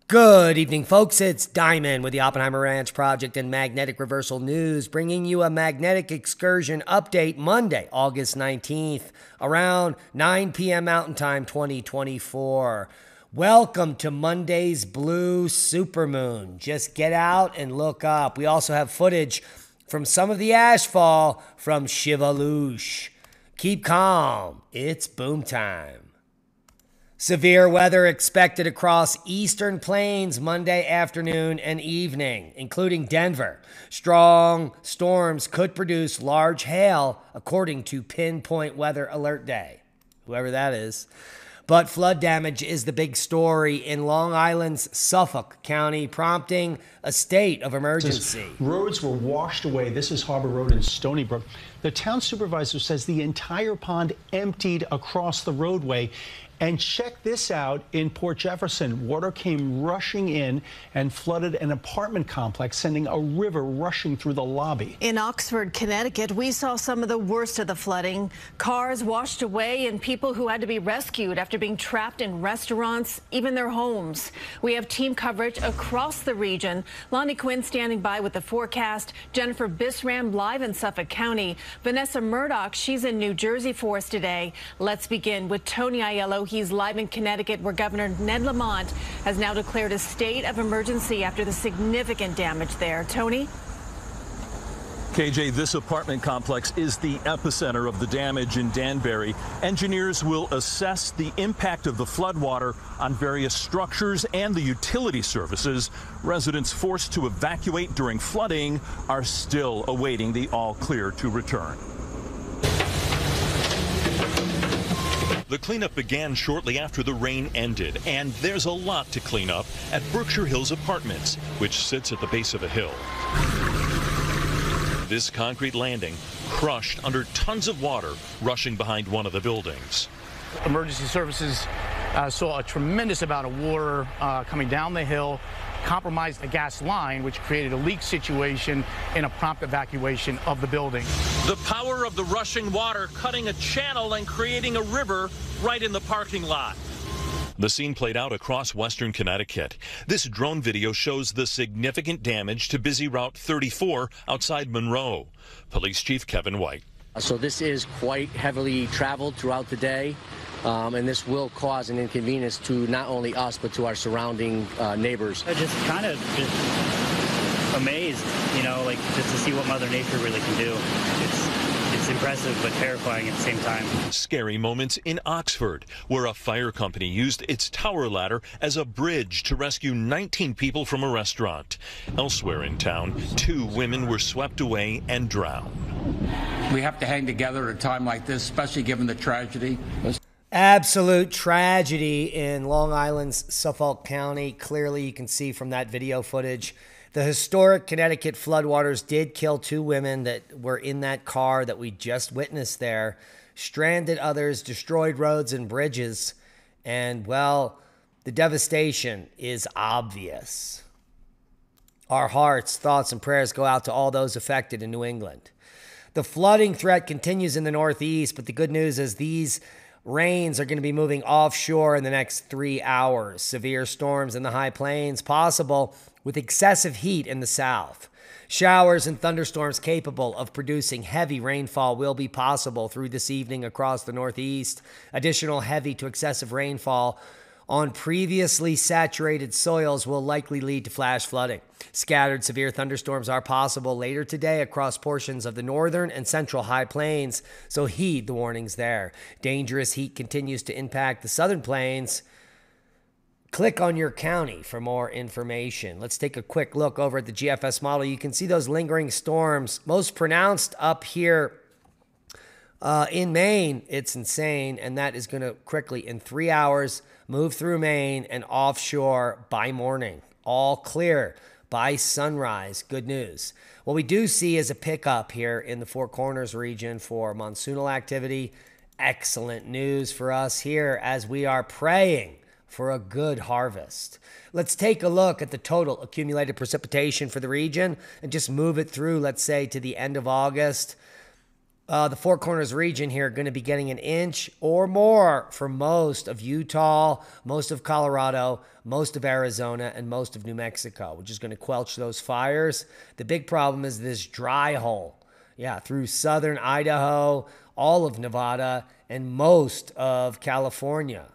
Good evening, folks. It's Diamond with the Oppenheimer Ranch Project and Magnetic Reversal News, bringing you a magnetic excursion update Monday, August 19th, around 9 p.m. Mountain Time 2024. Welcome to Monday's blue supermoon. Just get out and look up. We also have footage from some of the ashfall from Shivalush. Keep calm. It's boom time. Severe weather expected across eastern plains Monday afternoon and evening, including Denver. Strong storms could produce large hail, according to Pinpoint Weather Alert Day, whoever that is. But flood damage is the big story in Long Island's Suffolk County, prompting a state of emergency. Roads were washed away. This is Harbor Road in Stony Brook. The town supervisor says the entire pond emptied across the roadway. And check this out in Port Jefferson. Water came rushing in and flooded an apartment complex, sending a river rushing through the lobby. In Oxford, Connecticut, we saw some of the worst of the flooding. Cars washed away and people who had to be rescued after being trapped in restaurants, even their homes. We have team coverage across the region. Lonnie Quinn standing by with the forecast. Jennifer Bisram live in Suffolk County. Vanessa Murdoch, she's in New Jersey for us today. Let's begin with Tony Aiello. He's live in Connecticut, where Governor Ned Lamont has now declared a state of emergency after the significant damage there. Tony? KJ, this apartment complex is the epicenter of the damage in Danbury. Engineers will assess the impact of the floodwater on various structures and the utility services. Residents forced to evacuate during flooding are still awaiting the all clear to return. The cleanup began shortly after the rain ended, and there's a lot to clean up at Berkshire Hills Apartments, which sits at the base of a hill. This concrete landing crushed under tons of water rushing behind one of the buildings. Emergency services saw a tremendous amount of water coming down the hill, compromised the gas line, which created a leak situation and a prompt evacuation of the building. The power of the rushing water cutting a channel and creating a river right in the parking lot. The scene played out across western Connecticut. This drone video shows the significant damage to busy Route 34 outside Monroe. Police Chief Kevin White. So this is quite heavily traveled throughout the day. And this will cause an inconvenience to not only us, but to our surrounding neighbors. I'm just kind of amazed, like just to see what Mother Nature really can do. It's impressive, but terrifying at the same time. Scary moments in Oxford, where a fire company used its tower ladder as a bridge to rescue 19 people from a restaurant. Elsewhere in town, 2 women were swept away and drowned. We have to hang together at a time like this, especially given the tragedy. Absolute tragedy in Long Island's Suffolk County. Clearly, you can see from that video footage. The historic Connecticut floodwaters did kill 2 women that were in that car that we just witnessed there. Stranded others, destroyed roads and bridges. And, well, the devastation is obvious. Our hearts, thoughts, and prayers go out to all those affected in New England. The flooding threat continues in the Northeast, but the good news is these rains are going to be moving offshore in the next 3 hours. Severe storms in the high plains possible with excessive heat in the south. Showers and thunderstorms capable of producing heavy rainfall will be possible through this evening across the Northeast. Additional heavy to excessive rainfall on previously saturated soils will likely lead to flash flooding. Scattered severe thunderstorms are possible later today across portions of the northern and central high plains, so heed the warnings there. Dangerous heat continues to impact the southern plains. Click on your county for more information. Let's take a quick look over at the GFS model. You can see those lingering storms, most pronounced up here in Maine. It's insane, and that is going to quickly, in 3 hours, move through Maine and offshore by morning. All clear by sunrise. Good news. What we do see is a pickup here in the Four Corners region for monsoonal activity. Excellent news for us here as we are praying for a good harvest. Let's take a look at the total accumulated precipitation for the region and just move it through, let's say, to the end of August. The Four Corners region here going to be getting an inch or more for most of Utah, most of Colorado, most of Arizona, and most of New Mexico, which is going to quelch those fires. The big problem is this dry hole. Yeah, through southern Idaho, all of Nevada, and most of California.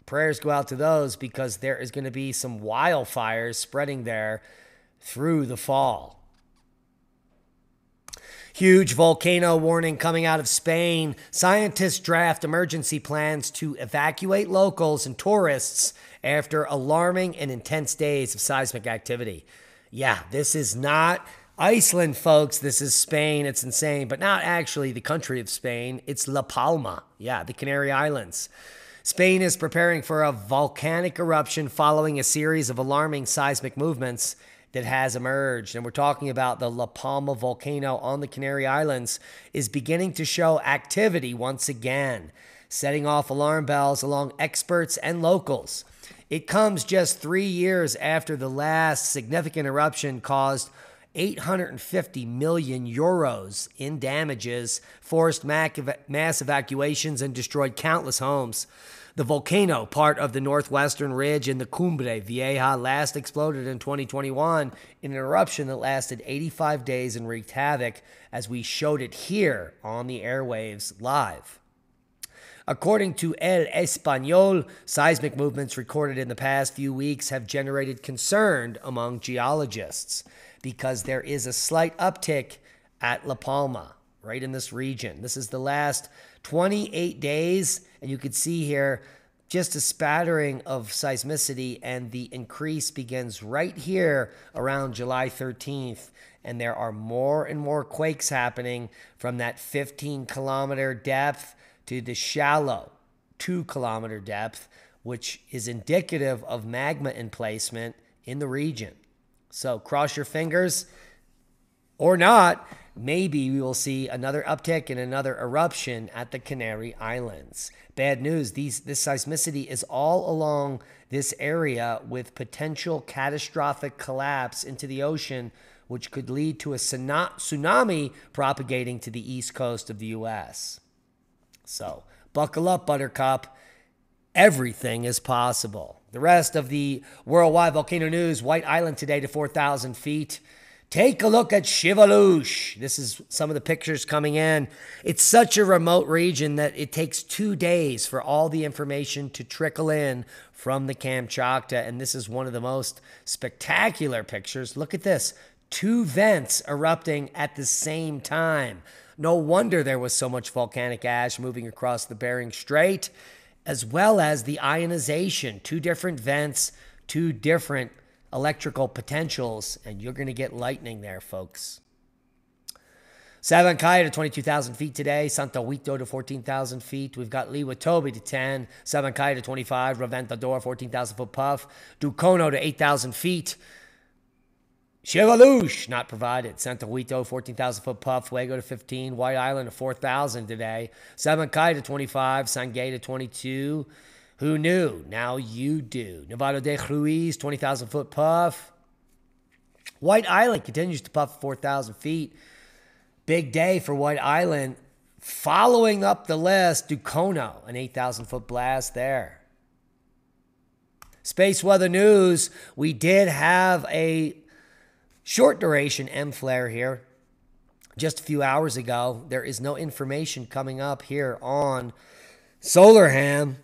Prayers go out to those because there is going to be some wildfires spreading there through the fall. Huge volcano warning coming out of Spain. Scientists draft emergency plans to evacuate locals and tourists after alarming and intense days of seismic activity. Yeah, this is not Iceland, folks. This is Spain. It's insane, but not actually the country of Spain. It's La Palma. Yeah, the Canary Islands. Spain is preparing for a volcanic eruption following a series of alarming seismic movements that has emerged. And we're talking about the La Palma volcano on the Canary Islands is beginning to show activity once again, setting off alarm bells along experts and locals. It comes just 3 years after the last significant eruption caused 850 million euros in damages, forced mass evacuations, and destroyed countless homes. The volcano, part of the northwestern ridge in the Cumbre Vieja, last exploded in 2021 in an eruption that lasted 85 days and wreaked havoc, as we showed it here on the airwaves live. According to El Español, seismic movements recorded in the past few weeks have generated concern among geologists because there is a slight uptick at La Palma, right in this region. This is the last 28 days, and you can see here just a spattering of seismicity, and the increase begins right here around July 13th, and there are more and more quakes happening from that 15-kilometer depth to the shallow 2-kilometer depth, which is indicative of magma emplacement in the region. So cross your fingers, or not. Maybe we will see another uptick and another eruption at the Canary Islands. Bad news, this seismicity is all along this area with potential catastrophic collapse into the ocean, which could lead to a tsunami propagating to the east coast of the U.S. So buckle up, Buttercup. Everything is possible. The rest of the worldwide volcano news: White Island today to 4,000 feet. Take a look at Shivalush. This is some of the pictures coming in. It's such a remote region that it takes 2 days for all the information to trickle in from the Kamchatka, and this is one of the most spectacular pictures. Look at this. 2 vents erupting at the same time. No wonder there was so much volcanic ash moving across the Bering Strait, as well as the ionization. 2 different vents, 2 different electrical potentials, and you're going to get lightning there, folks. Sabancaya to 22,000 feet today. Santo Huito to 14,000 feet. We've got Liwatobi to 10. Sabancaya to 25. Reventador, 14,000 foot puff. Ducono to 8,000 feet. Shivalush, not provided. Santo Huito, 14,000 foot puff. Fuego to 15. White Island to 4,000 today. Sabancaya to 25. Sangay to 22. Who knew? Now you do. Nevado de Ruiz, 20,000 foot puff. White Island continues to puff 4,000 feet. Big day for White Island. Following up the list, Ducono, an 8,000 foot blast there. Space weather news. We did have a short duration M flare here just a few hours ago. There is no information coming up here on Solarham.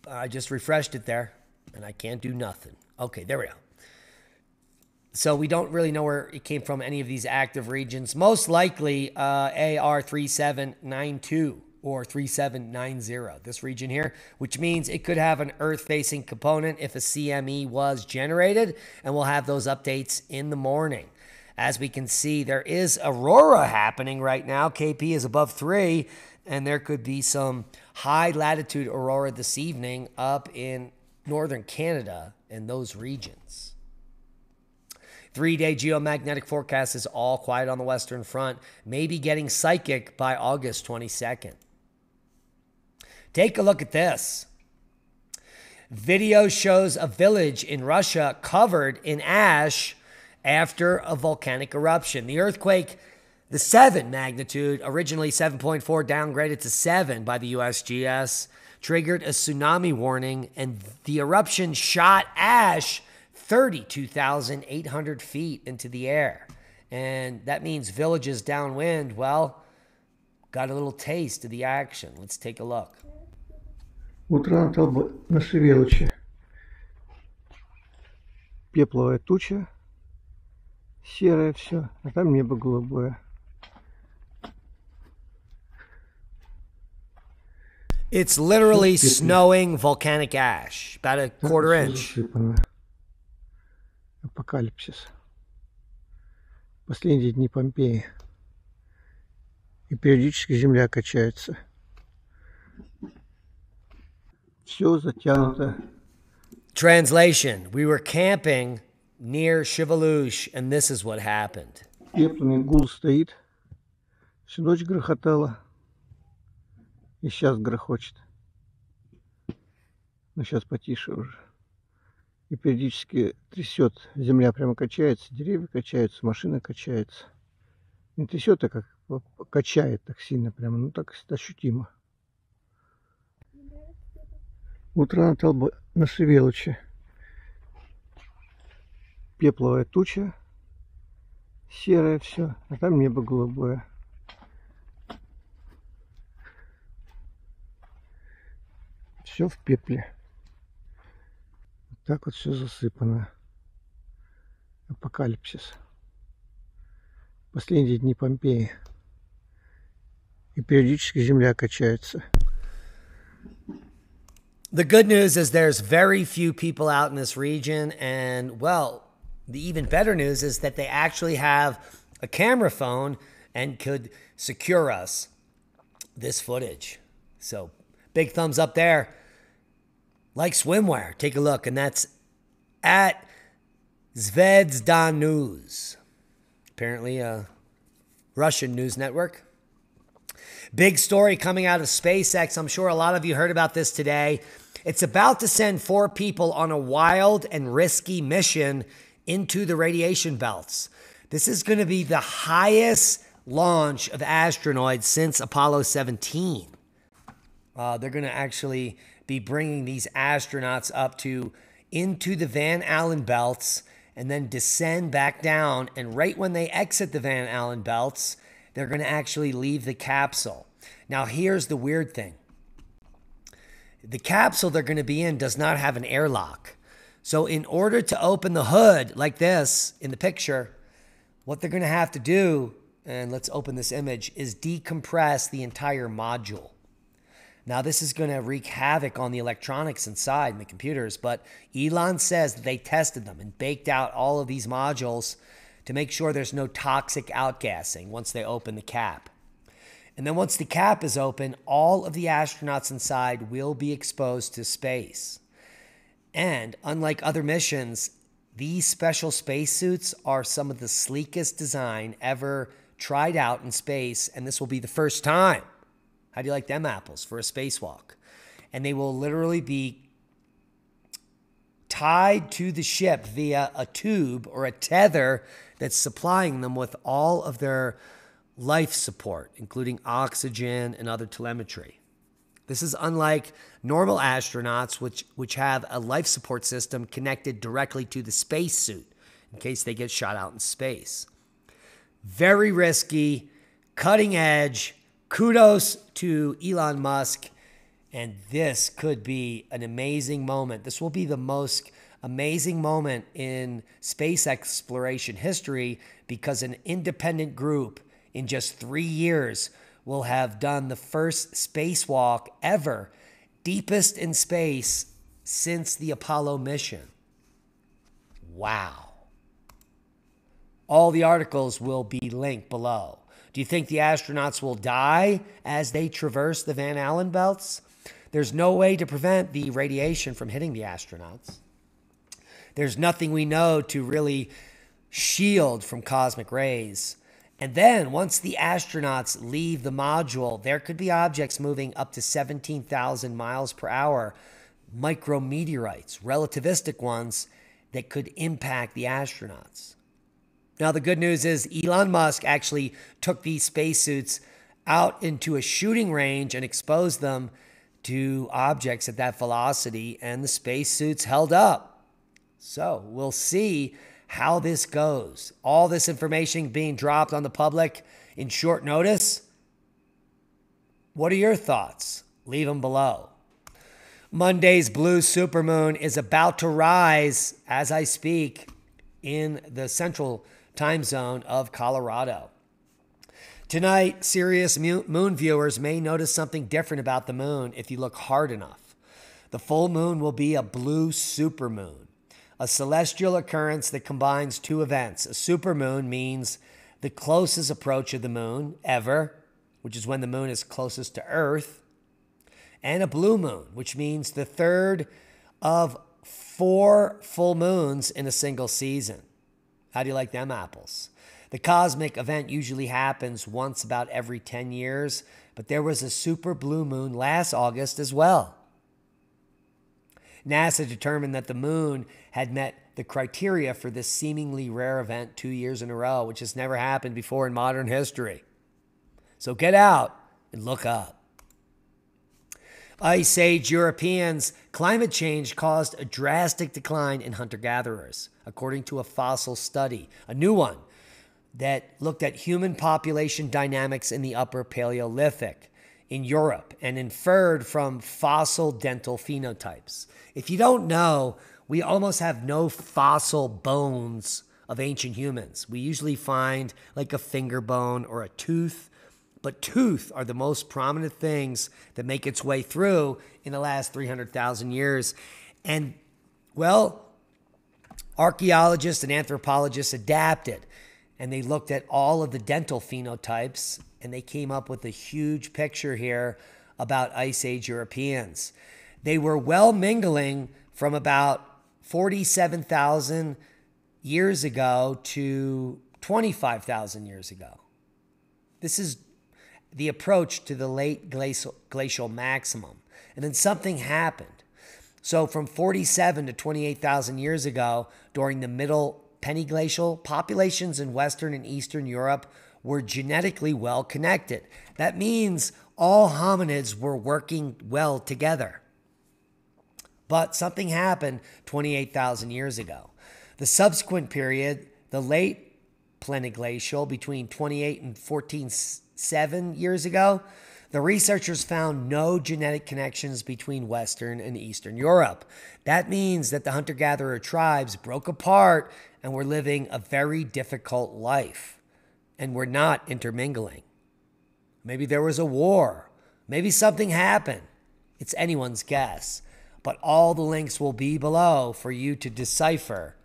I just refreshed it there, and I can't do nothing. Okay, there we go. So we don't really know where it came from, any of these active regions. Most likely AR 3792 or 3790, this region here, which means it could have an Earth-facing component if a CME was generated, and we'll have those updates in the morning. As we can see, there is aurora happening right now. KP is above 3, and there could be some high-latitude aurora this evening up in northern Canada and those regions. 3-day geomagnetic forecast is all quiet on the Western Front, maybe getting psychic by August 22nd. Take a look at this. Video shows a village in Russia covered in ash after a volcanic eruption. The earthquake, the 7 magnitude, originally 7.4, downgraded to 7 by the USGS, triggered a tsunami warning, and the eruption shot ash 32,800 feet into the air. And that means villages downwind, well, got a little taste of the action. Let's take a look. Утро на Шевелыче. Пепловая туча, серое все, а там небо голубое. It's literally snowing volcanic ash, about a quarter inch. Апокалипсис. Последние дни Помпеи. И периодически земля качается. Все затянуто. Translation: we were camping near Shivalush, and this is what happened. Пеплами гул стоит. Всю ночь грохотало. И сейчас грохочет. Но сейчас потише уже. И периодически трясет. Земля прямо качается, деревья качаются, машина качается. Не трясет, а как качает так сильно прямо, ну так ощутимо. Утро на Шевелыче. Пепловая туча, серое все, а там небо голубое. Все в пепле. Вот так вот все засыпано. Апокалипсис. Последние дни Помпеи. И периодически земля качается. The good news is there's very few people out in this region, and, well, the even better news is that they actually have a camera phone and could secure us this footage. So, big thumbs up there. Like swimwear, take a look, and that's at Zvezda News. Apparently a Russian news network. Big story coming out of SpaceX. I'm sure a lot of you heard about this today. It's about to send 4 people on a wild and risky mission into the radiation belts. This is going to be the highest launch of astronauts since Apollo 17. They're going to actually be bringing these astronauts up into the Van Allen belts and then descend back down. And right when they exit the Van Allen belts, they're going to actually leave the capsule. Now, here's the weird thing. The capsule they're going to be in does not have an airlock. So in order to open the hood like this in the picture, what they're going to have to do, and let's open this image, is decompress the entire module. Now, this is going to wreak havoc on the electronics inside and the computers, but Elon says that they tested them and baked out all of these modules to make sure there's no toxic outgassing once they open the cap. And then once the cap is open, all of the astronauts inside will be exposed to space. And unlike other missions, these special spacesuits are some of the sleekest design ever tried out in space, and this will be the first time. How do you like them apples for a spacewalk? And they will literally be tied to the ship via a tube or a tether that's supplying them with all of their life support, including oxygen and other telemetry. This is unlike normal astronauts, which have a life support system connected directly to the spacesuit in case they get shot out in space. Very risky, cutting edge. Kudos to Elon Musk. And this could be an amazing moment. This will be the most amazing moment in space exploration history because an independent group in just 3 years will have done the first spacewalk ever, deepest in space since the Apollo mission. Wow. All the articles will be linked below. Do you think the astronauts will die as they traverse the Van Allen belts? There's no way to prevent the radiation from hitting the astronauts. There's nothing we know to really shield from cosmic rays. And then once the astronauts leave the module, there could be objects moving up to 17,000 miles per hour, micrometeorites, relativistic ones that could impact the astronauts. Now, the good news is Elon Musk actually took these spacesuits out into a shooting range and exposed them to objects at that velocity, and the spacesuits held up. So we'll see how this goes. All this information being dropped on the public in short notice. What are your thoughts? Leave them below. Monday's blue supermoon is about to rise as I speak in the central time zone of Colorado. Tonight, serious moon viewers may notice something different about the moon if you look hard enough. The full moon will be a blue supermoon, a celestial occurrence that combines two events. A supermoon means the closest approach of the moon ever, which is when the moon is closest to Earth, and a blue moon, which means the third of 4 full moons in a single season. How do you like them apples? The cosmic event usually happens once about every 10 years, but there was a super blue moon last August as well. NASA determined that the moon had met the criteria for this seemingly rare event 2 years in a row, which has never happened before in modern history. So get out and look up. Ice Age Europeans, climate change caused a drastic decline in hunter-gatherers, according to a fossil study, a new one that looked at human population dynamics in the Upper Paleolithic in Europe and inferred from fossil dental phenotypes. If you don't know, we almost have no fossil bones of ancient humans. We usually find like a finger bone or a tooth, but tooth are the most prominent things that make its way through in the last 300,000 years. And, well, archaeologists and anthropologists adapted, and they looked at all of the dental phenotypes, and they came up with a huge picture here about Ice Age Europeans. They were well mingling from about 47,000 years ago to 25,000 years ago. This is the approach to the late glacial maximum. And then something happened. So from 47 to 28,000 years ago, during the middle Peniglacial, populations in Western and Eastern Europe were genetically well connected. That means all hominids were working well together. But something happened 28,000 years ago. The subsequent period, the late Pleniglacial, between 28 and 14.7 years ago, the researchers found no genetic connections between Western and Eastern Europe. That means that the hunter-gatherer tribes broke apart and were living a very difficult life and were not intermingling. Maybe there was a war. Maybe something happened. It's anyone's guess. But all the links will be below for you to decipher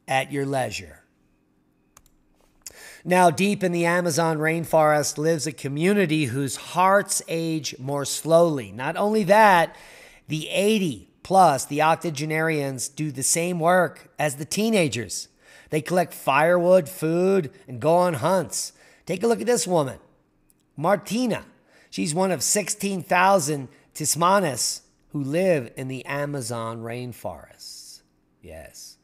at your leisure. Now, deep in the Amazon rainforest lives a community whose hearts age more slowly. Not only that, the 80 plus, the octogenarians, do the same work as the teenagers. They collect firewood, food, and go on hunts. Take a look at this woman, Martina. She's one of 16,000 Tismanes who live in the Amazon rainforests. Yes,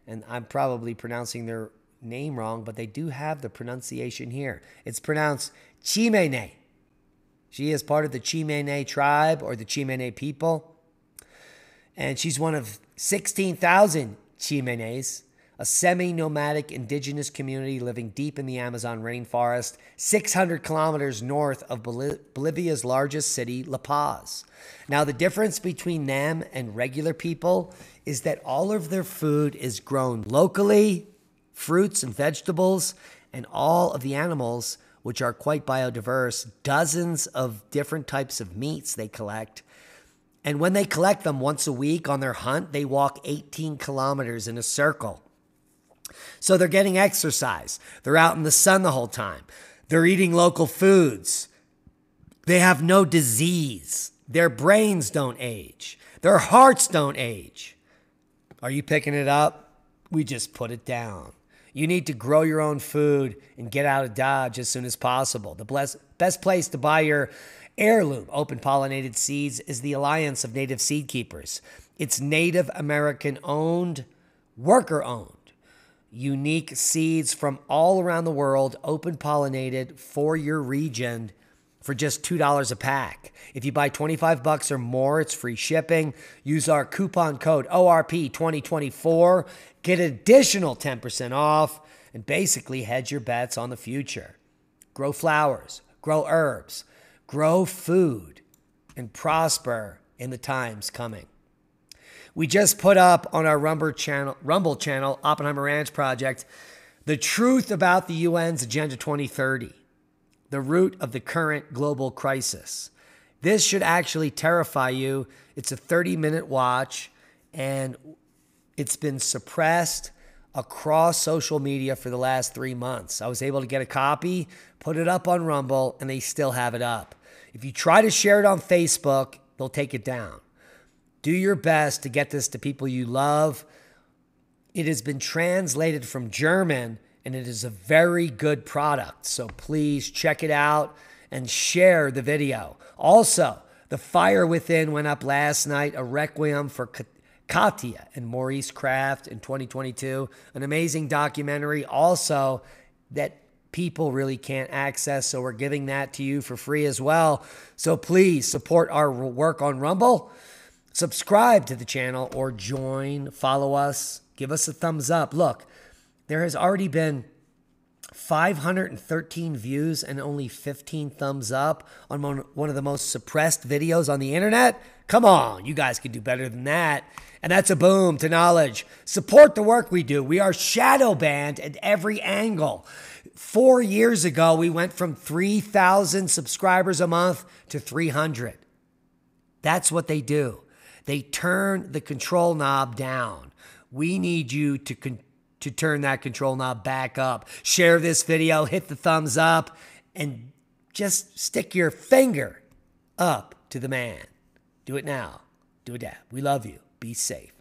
and I'm probably pronouncing their name wrong, but they do have the pronunciation here. It's pronounced Chimene. She is part of the Chimene tribe or the Chimene people. And she's one of 16,000 Chimenes, a semi-nomadic indigenous community living deep in the Amazon rainforest, 600 kilometers north of Bolivia's largest city, La Paz. Now, the difference between them and regular people is that all of their food is grown locally, fruits and vegetables, and all of the animals, which are quite biodiverse, dozens of different types of meats they collect. And when they collect them once a week on their hunt, they walk 18 kilometers in a circle. So they're getting exercise. They're out in the sun the whole time. They're eating local foods. They have no disease. Their brains don't age. Their hearts don't age. Are you picking it up? We just put it down. You need to grow your own food and get out of Dodge as soon as possible. The best place to buy your heirloom open pollinated seeds is the Alliance of Native Seed Keepers. It's Native American owned, worker owned. unique seeds from all around the world, open pollinated for your region for just $2 a pack. If you buy $25 or more, it's free shipping. Use our coupon code ORP2024. Get additional 10% off and basically hedge your bets on the future. Grow flowers, grow herbs, grow food, and prosper in the times coming. We just put up on our Rumble channel, Oppenheimer Ranch Project, the truth about the UN's Agenda 2030, the root of the current global crisis. This should actually terrify you. It's a 30-minute watch, and it's been suppressed across social media for the last 3 months. I was able to get a copy, put it up on Rumble, and they still have it up. If you try to share it on Facebook, they'll take it down. Do your best to get this to people you love. It has been translated from German, and it is a very good product. So please check it out and share the video. Also, The Fire Within went up last night, a requiem for Katya and Maurice Kraft in 2022. An amazing documentary also that people really can't access, so we're giving that to you for free as well. So please support our work on Rumble. Subscribe to the channel or join, follow us, give us a thumbs up. Look, there has already been 513 views and only 15 thumbs up on one of the most suppressed videos on the internet. Come on, you guys can do better than that. And that's a boom to knowledge. Support the work we do. We are shadow banned at every angle. 4 years ago, we went from 3,000 subscribers a month to 300. That's what they do. They turn the control knob down. We need you to turn that control knob back up. Share this video, hit the thumbs up, and just stick your finger up to the man. Do it now. Do it now. We love you. Be safe.